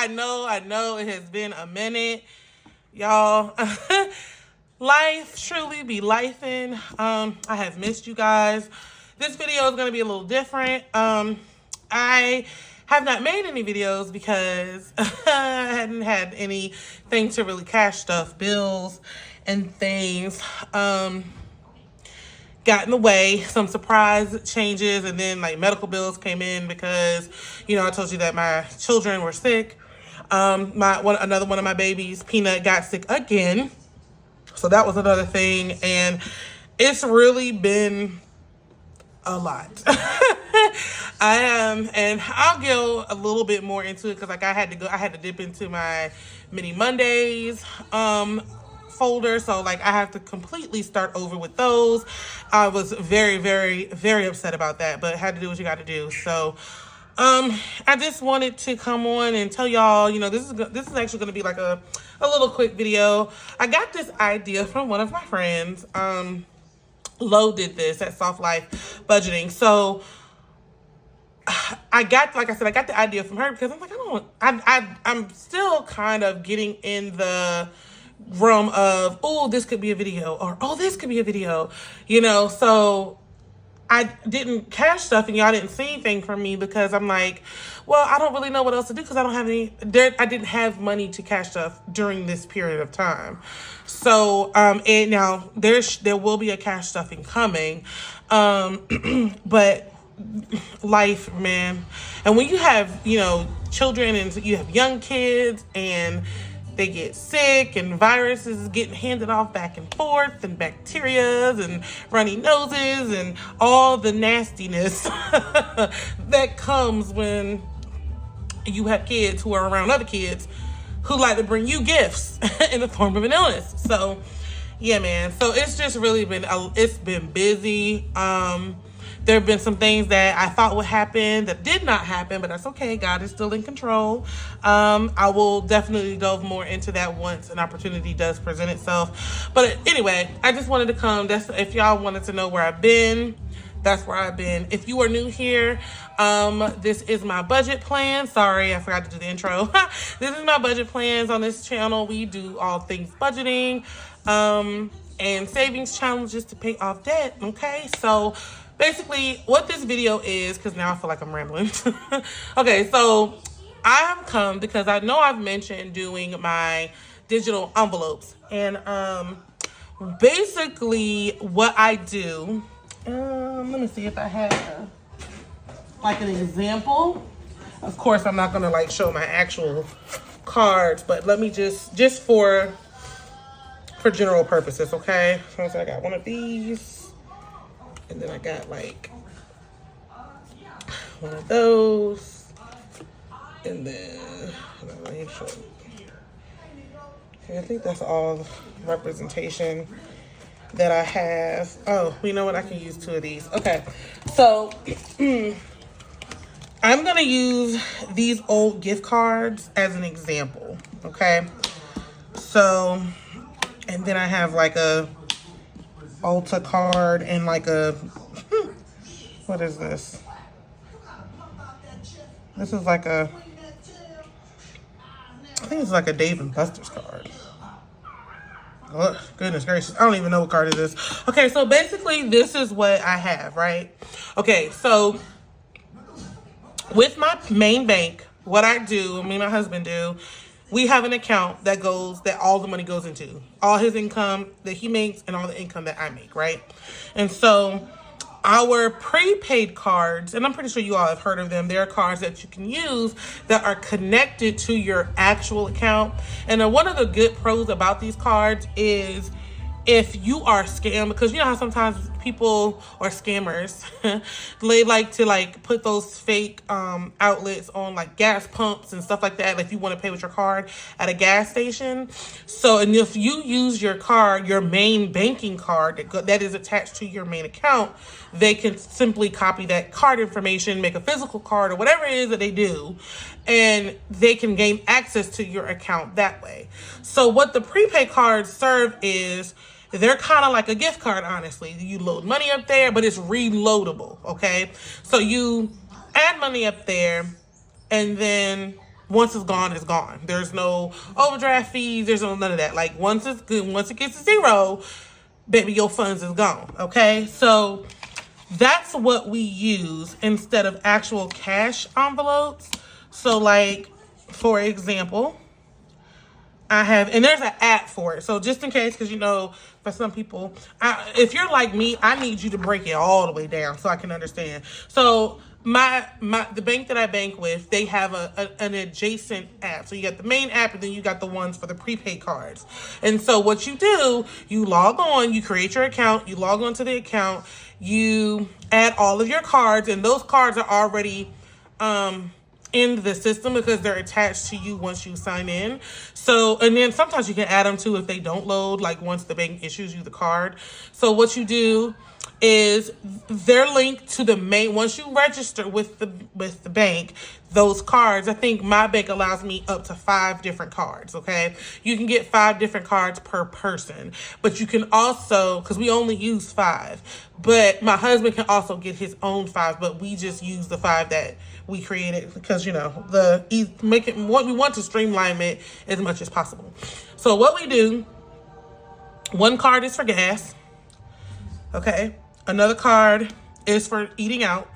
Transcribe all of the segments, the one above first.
I know it has been a minute, y'all. Life truly be lifing. I have missed you guys. This video is gonna be a little different. I have not made any videos because I hadn't had anything to really cash stuff, bills and things. Got in the way, some surprise changes, and then like medical bills came in because, I told you that my children were sick. Another one of my babies, Peanut, got sick again. So that was another thing, and it's really been a lot. And I'll go a little bit more into it because I had to dip into my mini Mondays folder, so I have to completely start over with those. I was very, very, very upset about that, but had to do what you got to do. So I just wanted to come on and tell y'all, this is actually going to be like a little quick video. I got this idea from one of my friends. Lo did this at Soft Life Budgeting. So I got the idea from her because I'm like, I'm still kind of getting in the realm of, oh, this could be a video, or oh, this could be a video, so I didn't cash stuff and y'all didn't see anything from me because I'm like, well, I don't really know what else to do because I don't have I didn't have money to cash stuff during this period of time. So, and now there will be a cash stuffing coming. But life, man. And when you have, children and you have young kids and they get sick and viruses getting handed off back and forth and bacterias and runny noses and all the nastiness that comes when you have kids who are around other kids who like to bring you gifts in the form of an illness. So yeah, man. So it's just really it's been busy. There have been some things that I thought would happen that did not happen, but that's okay. God is still in control. I will definitely delve more into that once an opportunity does present itself. But anyway, I just wanted to come. If y'all wanted to know where I've been, that's where I've been. If you are new here, this is my budget plan. Sorry, I forgot to do the intro. This is my budget plans on this channel. We do all things budgeting and savings challenges to pay off debt. Okay, so basically what this video is, because now I feel like I'm rambling. Okay, so I have come because I know I've mentioned doing my digital envelopes. And basically what I do, let me see if I have an example. Of course, I'm not going to show my actual cards, but let me just for general purposes, okay? So I got one of these. And then I got one of those. And then, let me show you. Okay, I think that's all representation that I have. Oh, you know what? I can use two of these. Okay, so I'm going to use these old gift cards as an example, okay? So, and then I have a Ulta card and what is this? This is I think it's a Dave & Buster's card. Oh, goodness gracious. I don't even know what card it is. Okay, so basically this is what I have, right? Okay, so with my main bank, what I do, me and my husband do, we have an account that all the money goes into. All his income that he makes and all the income that I make, right? And so our prepaid cards, and I'm pretty sure you all have heard of them, there are cards that you can use that are connected to your actual account. And one of the good pros about these cards is if you are scammed, because you know how sometimes people or scammers they like to put those fake outlets on gas pumps and stuff like that, if you want to pay with your card at a gas station. So, and if you use your card, your main banking card that is attached to your main account, they can simply copy that card information, make a physical card or whatever it is that they do, and they can gain access to your account that way. So what the prepaid cards serve is, they're kind of like a gift card, honestly. You load money up there, but it's reloadable, okay? So you add money up there, and then once it's gone, it's gone. There's no overdraft fees. There's no none of that. Like once it's good, once it gets to zero, baby, your funds is gone. Okay, so that's what we use instead of actual cash envelopes. So like, for example, I have, and there's an app for it. So just in case, because you know, for some people, if you're like me, I need you to break it all the way down so I can understand. So the bank that I bank with, they have an adjacent app. So you got the main app, and then you got the ones for the prepaid cards. And so what you do, you log on, you create your account, you log on to the account, you add all of your cards, and those cards are already in the system because they're attached to you once you sign in. So, and then sometimes you can add them too if they don't load, like once the bank issues you the card. So what you do is they're linked to the main, once you register with the bank, those cards, I think my bank allows me up to 5 different cards. Okay, you can get 5 different cards per person, but you can also, because we only use 5, but my husband can also get his own 5, but we just use the 5 that we created because, you know, we want to streamline it as much as possible. So what we do, one card is for gas. Okay, another card is for eating out.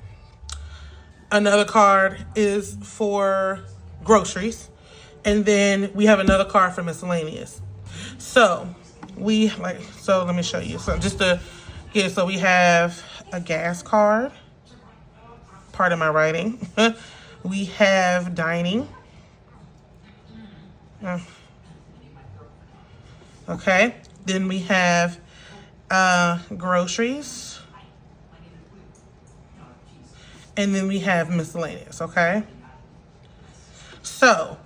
Another card is for groceries. And then we have another card for miscellaneous. So let me show you. So so we have a gas card. Part of my writing. We have dining. Okay, then we have groceries, and then we have miscellaneous. Okay, so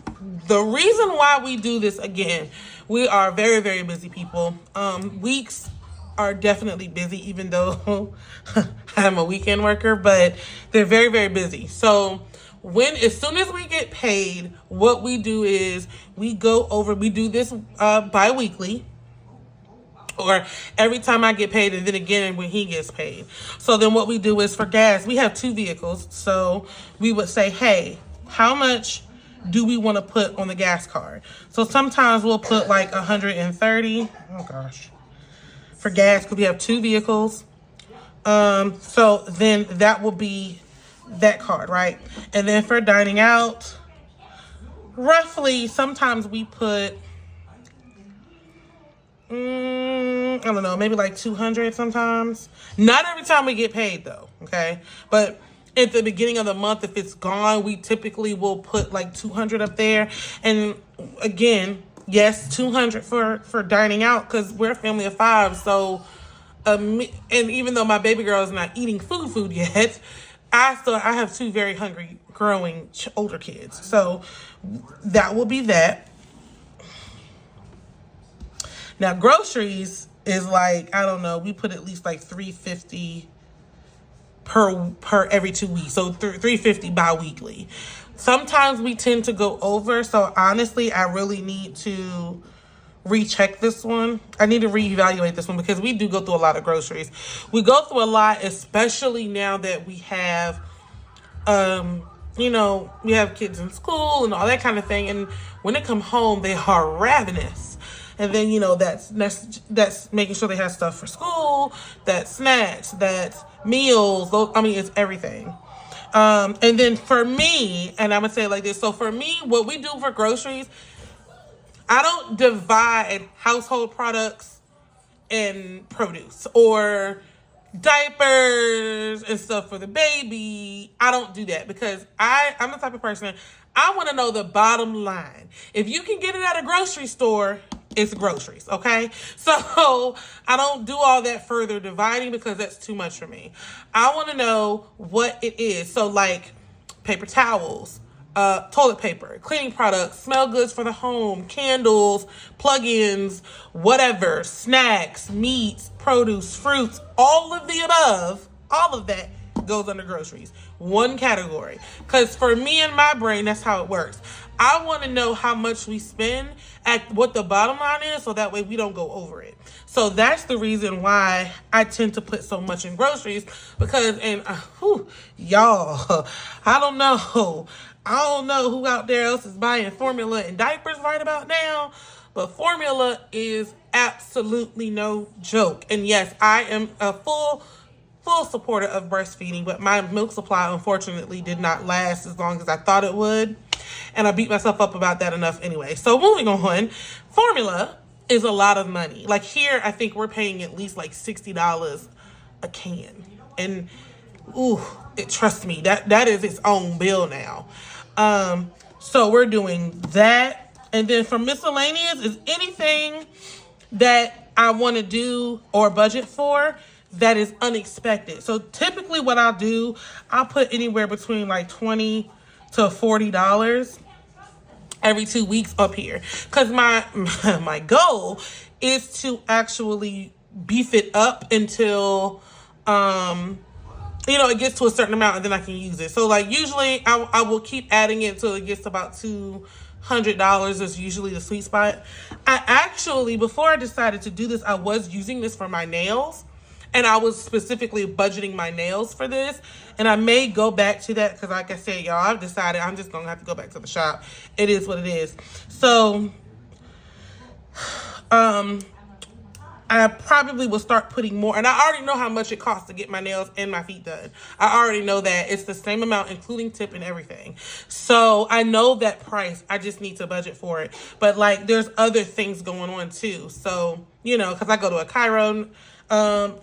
the reason why we do this, again, we are very, very busy people. Weeks are definitely busy, even though I'm a weekend worker, but they're very, very busy. So as soon as we get paid, what we do is we do this bi-weekly, or every time I get paid, and then again when he gets paid. So then what we do is for gas, we have 2 vehicles. So we would say, hey, how much do we want to put on the gas card? So sometimes we'll put like 130. Oh gosh. For gas, because we have 2 vehicles. So then that will be that card, right? And then for dining out, roughly, sometimes we put, I don't know, maybe like 200 sometimes. Not every time we get paid though, okay? But at the beginning of the month, if it's gone, we typically will put like 200 up there. And again, yes, 200 for dining out, because we're a family of 5. So, and even though my baby girl is not eating food yet, I have 2 very hungry, growing older kids. So that will be that. Now groceries is like, I don't know, we put at least like $350 per every 2 weeks. So $350 bi-weekly. Sometimes we tend to go over. So honestly, I really need to recheck this one. I need to reevaluate this one because we do go through a lot of groceries. We go through a lot, especially now that we have, we have kids in school and all that kind of thing. And when they come home, they are ravenous. And then, that's making sure they have stuff for school, that's snacks, that's meals. It's everything. And then for me, and I'm going to say it like this. So for me, what we do for groceries, I don't divide household products and produce or diapers and stuff for the baby. I don't do that because I'm the type of person, I want to know the bottom line. If you can get it at a grocery store, it's groceries, okay? So I don't do all that further dividing because that's too much for me. I want to know what it is. So like paper towels, toilet paper, cleaning products, smell goods for the home, candles, plug-ins, whatever, snacks, meats, produce, fruits, all of the above, all of that goes under groceries. One category. Because for me and my brain, that's how it works. I want to know how much we spend at what the bottom line is, so that way we don't go over it. So that's the reason why I tend to put so much in groceries, because, and y'all, I don't know who out there else is buying formula and diapers right about now, but formula is absolutely no joke. And yes, I am a full supporter of breastfeeding, but my milk supply unfortunately did not last as long as I thought it would. And I beat myself up about that enough anyway. So moving on, formula is a lot of money. Like here, I think we're paying at least like $60 a can. And trust me, that is its own bill now. So we're doing that. And then for miscellaneous is anything that I want to do or budget for that is unexpected. So typically what I'll do, I'll put anywhere between like $20 to $40 every 2 weeks up here. Because my goal is to actually beef it up until it gets to a certain amount and then I can use it. So like usually I will keep adding it until it gets to about $200 is usually the sweet spot. I actually, before I decided to do this, I was using this for my nails. And I was specifically budgeting my nails for this. And I may go back to that because, like I said, y'all, I've decided I'm just going to have to go back to the shop. It is what it is. So, I probably will start putting more. And I already know how much it costs to get my nails and my feet done. I already know that. It's the same amount, including tip and everything. So, I know that price. I just need to budget for it. But, like, there's other things going on, too. So, because I go to a chiro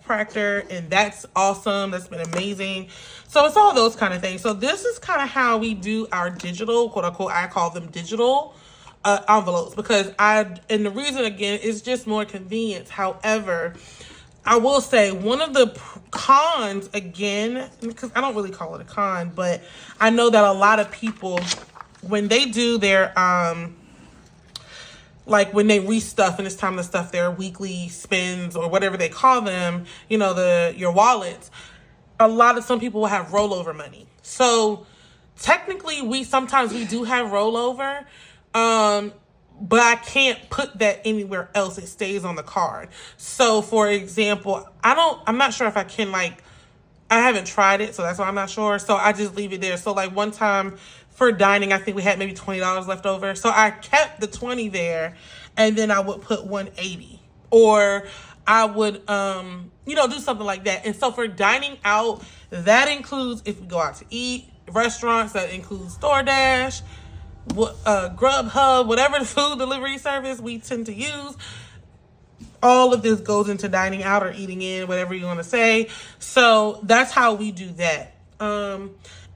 practor, and that's awesome. That's been amazing. So it's all those kind of things. So this is kind of how we do our digital, quote unquote, I call them digital envelopes, because and the reason again is just more convenience. However, I will say one of the cons again, because I don't really call it a con, but I know that a lot of people, when they do their like when they restuff and it's time to stuff their weekly spends or whatever they call them, your wallets, some people will have rollover money. So technically we do have rollover, but I can't put that anywhere else. It stays on the card. So for example, I'm not sure if I can, I haven't tried it, so that's why I'm not sure. So I just leave it there. So like one time for dining, I think we had maybe $20 left over. So I kept the 20 there, and then I would put 180, or I would, do something like that. And so for dining out, that includes if we go out to eat, restaurants, that includes DoorDash, Grubhub, whatever the food delivery service we tend to use. All of this goes into dining out or eating in, whatever you want to say. So that's how we do that.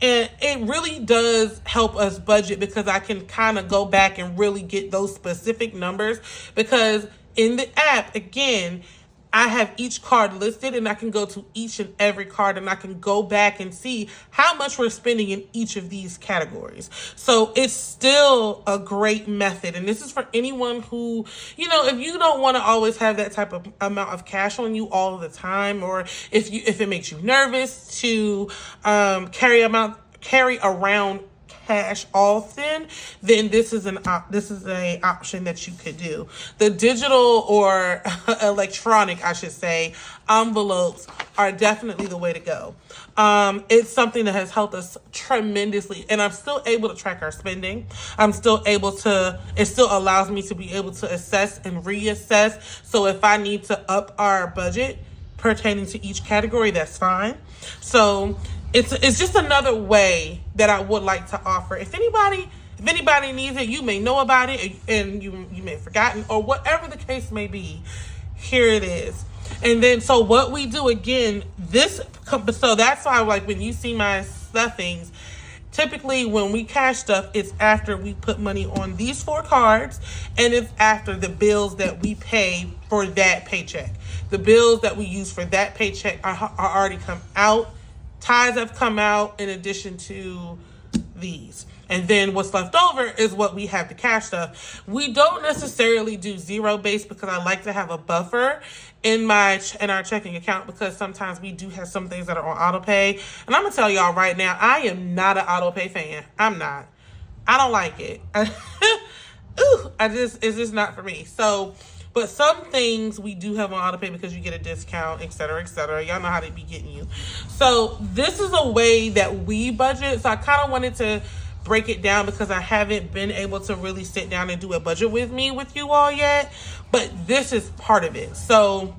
And it really does help us budget, because I can kind of go back and really get those specific numbers, because in the app, again, I have each card listed, and I can go to each and every card, and I can go back and see how much we're spending in each of these categories. So it's still a great method. And this is for anyone who, if you don't want to always have that type of amount of cash on you all the time, or if it makes you nervous to carry around cash often, then this is a option that you could do. The digital or electronic, I should say, envelopes are definitely the way to go. It's something that has helped us tremendously, and I'm still able to track our spending. It still allows me to be able to assess and reassess. So if I need to up our budget pertaining to each category, that's fine. So it's just another way that I would like to offer. If anybody needs it, you may know about it, and you may have forgotten, or whatever the case may be, here it is. And then, so what we do again, so that's why, like, when you see my stuffings, typically when we cash stuff, it's after we put money on these 4 cards, and it's after the bills that we pay for that paycheck. The bills that we use for that paycheck are already come out. Ties have come out in addition to these. And then what's left over is what we have the cash stuff. We don't necessarily do zero base because I like to have a buffer in our checking account, because sometimes we do have some things that are on auto pay. And I'm gonna tell y'all right now, I am not an auto pay fan. I'm not. I don't like it. It's just not for me. So, but some things we do have on auto pay because you get a discount, et cetera, et cetera. Y'all know how they be getting you. So this is a way that we budget. So I kind of wanted to break it down because I haven't been able to really sit down and do a budget with you all yet. But this is part of it. So,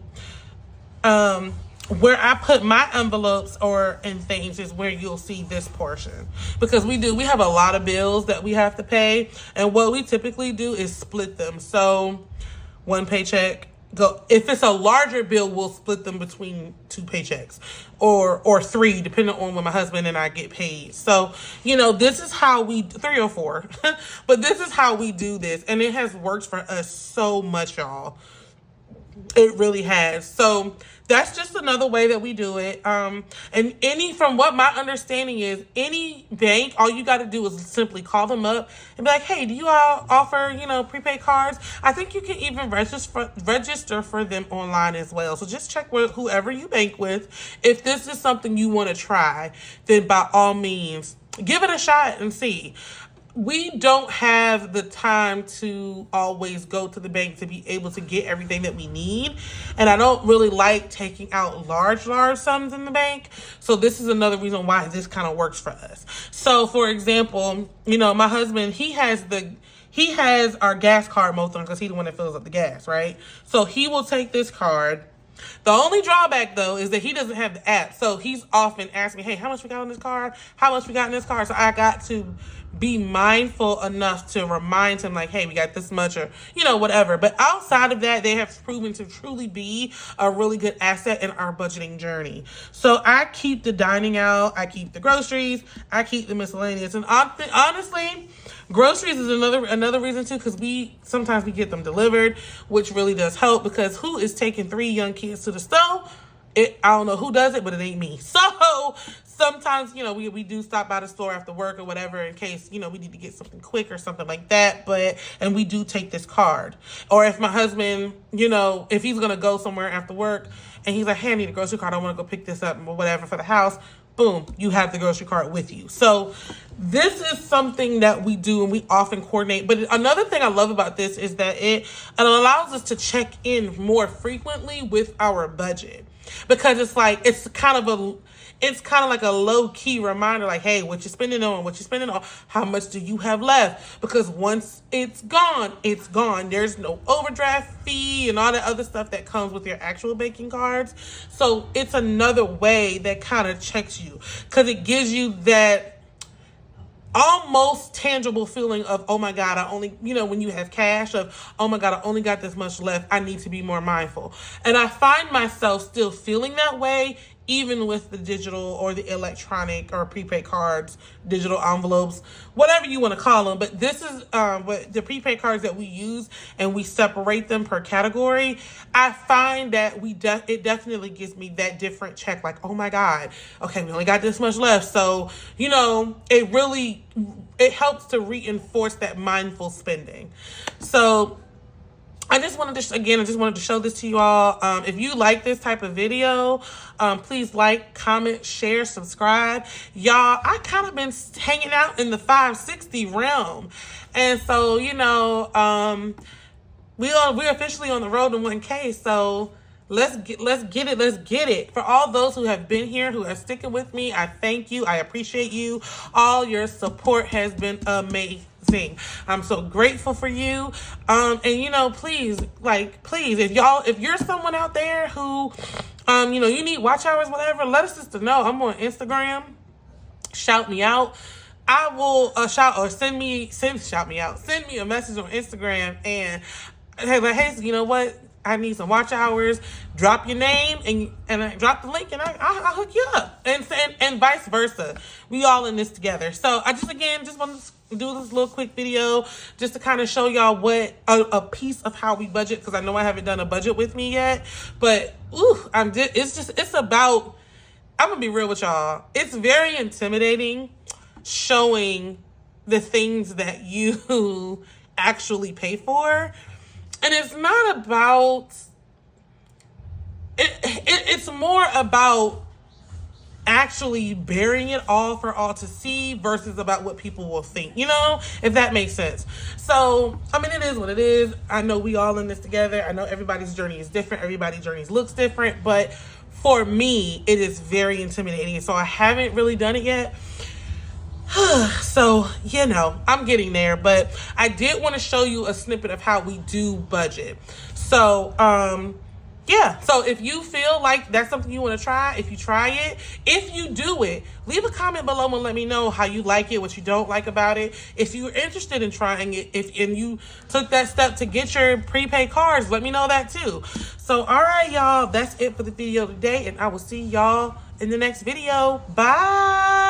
where I put my envelopes and things is where you'll see this portion, because we have a lot of bills that we have to pay, and what we typically do is split them. So one paycheck if it's a larger bill, we'll split them between 2 paychecks or 3, depending on when my husband and I get paid. So, this is how 3 or 4, but this is how we do this. And it has worked for us so much, y'all. It really has. So that's just another way that we do it. And from what my understanding is, any bank, all you got to do is simply call them up and be like, hey, do you all offer, prepaid cards? I think you can even register for them online as well. So just check with whoever you bank with. If this is something you want to try, then by all means, give it a shot and see. We don't have the time to always go to the bank to be able to get everything that we need. And I don't really like taking out large sums in the bank. So this is another reason why this kind of works for us. So for example, my husband, he has our gas card most on because he's the one that fills up the gas, right? So he will take this card. The only drawback, though, is that he doesn't have the app. So he's often asking, hey, how much we got on this card? How much we got in this card? So I got to be mindful enough to remind him, like, hey, we got this much, or, whatever. But outside of that, they have proven to truly be a really good asset in our budgeting journey. So I keep the dining out. I keep the groceries. I keep the miscellaneous. And honestly, groceries is another reason, too, because sometimes we get them delivered, which really does help, because who is taking 3 young kids to the store? I don't know who does it, but it ain't me. So sometimes, we do stop by the store after work or whatever in case, we need to get something quick or something like that. And we do take this card. Or if my husband, if he's going to go somewhere after work and he's like, hey, I need a grocery card, I want to go pick this up or whatever for the house. Boom, you have the grocery cart with you. So this is something that we do and we often coordinate. But another thing I love about this is that it allows us to check in more frequently with our budget, because it's kind of like a low-key reminder, like, hey, what you spending on, how much do you have left? Because once it's gone, it's gone. There's no overdraft fee and all that other stuff that comes with your actual banking cards. So it's another way that kind of checks you, because it gives you that almost tangible feeling of, oh my God, I only, when you have cash, of, oh my God, I only got this much left. I need to be more mindful. And I find myself still feeling that way, even with the digital or the electronic or prepaid cards, digital envelopes, whatever you want to call them. But this is what the prepaid cards that we use, and we separate them per category. I find that it definitely gives me that different check, like, oh my God, okay, we only got this much left. So, it helps to reinforce that mindful spending. So I just wanted to show this to you all. If you like this type of video, please like, comment, share, subscribe. Y'all, I kind of been hanging out in the 560 realm. And so, we're officially on the road to 1K. So let's get it. For all those who have been here, who are sticking with me, I thank you. I appreciate you. All your support has been amazing. I'm so grateful for you. And please, if you're someone out there who, you need watch hours, whatever, let us just know. I'm on Instagram. Shout me out. I will send me a message on Instagram and hey, you know what? I need some watch hours. Drop your name and I drop the link, and I'll hook you up, and vice versa. We all in this together. So I just wanted to do this little quick video just to kind of show y'all what a piece of how we budget, because I know I haven't done a budget with me yet, but it's about, I'm gonna be real with y'all. It's very intimidating showing the things that you actually pay for. And it's not about it's more about actually burying it all for all to see versus about what people will think, if that makes sense. So, I mean, it is what it is. I know we all in this together. I know everybody's journey is different. Everybody's journey looks different. But for me, it is very intimidating. So I haven't really done it yet. So, I'm getting there. But I did want to show you a snippet of how we do budget. So, yeah, so if you feel like that's something you want to try, if you try it, if you do it, leave a comment below and let me know how you like it, what you don't like about it. If you're interested in trying it, and you took that step to get your prepaid cards, let me know that too. So, all right, y'all, that's it for the video today, and I will see y'all in the next video. Bye.